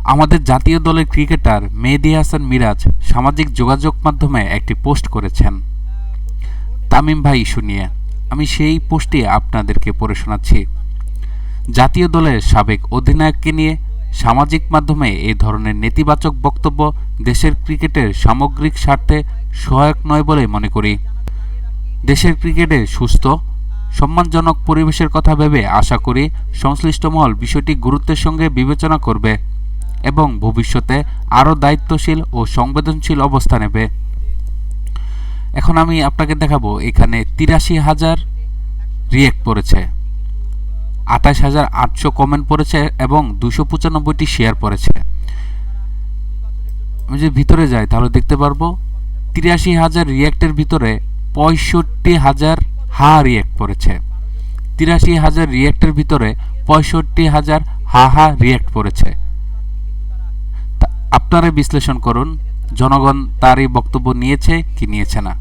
আমাদের জাতীয় দলের ক্রিকেটার মেহেদী হাসান মিরাজ সামাজিক যোগাযোগ মাধ্যমে একটি পোস্ট করেছেন তামিম ভাই ইস্যু নিয়ে। আমি সেই পোস্টটি আপনাদেরকে পড়ে শোনাচ্ছি। জাতীয় দলের সাবেক অধিনায়ককে নিয়ে সামাজিক মাধ্যমে এই ধরনের নেতিবাচক বক্তব্য দেশের ক্রিকেটের সামগ্রিক স্বার্থে সহায়ক নয় বলে মনে করি। দেশের ক্রিকেটে সুস্থ সম্মানজনক পরিবেশের কথা ভেবে আশা করি সংশ্লিষ্ট মহল বিষয়টি গুরুত্বের সঙ্গে বিবেচনা করবে এবং ভবিষ্যতে আরও দায়িত্বশীল ও সংবেদনশীল অবস্থা নেবে। এখন আমি আপনাকে দেখাবো, এখানে ৮৩,০০০ রিয়েক্ট পড়েছে, ২৮,৮০০ কমেন্ট পড়েছে এবং ২৯৫টি শেয়ার পড়েছে। আমি যদি ভিতরে যাই তাহলে দেখতে পারবো ৮৩,০০০ রিয়েক্টের ভিতরে ৬৫,০০০ হা রিয়েক্ট পড়েছে। ৮৩,০০০ রিয়েক্টের ভিতরে ৬৫,০০০ হা রিয়েক্ট পড়েছে। আপনারা বিশ্লেষণ করুন, জনগণ তার এই বক্তব্য নিয়েছে কি নিয়েছে না।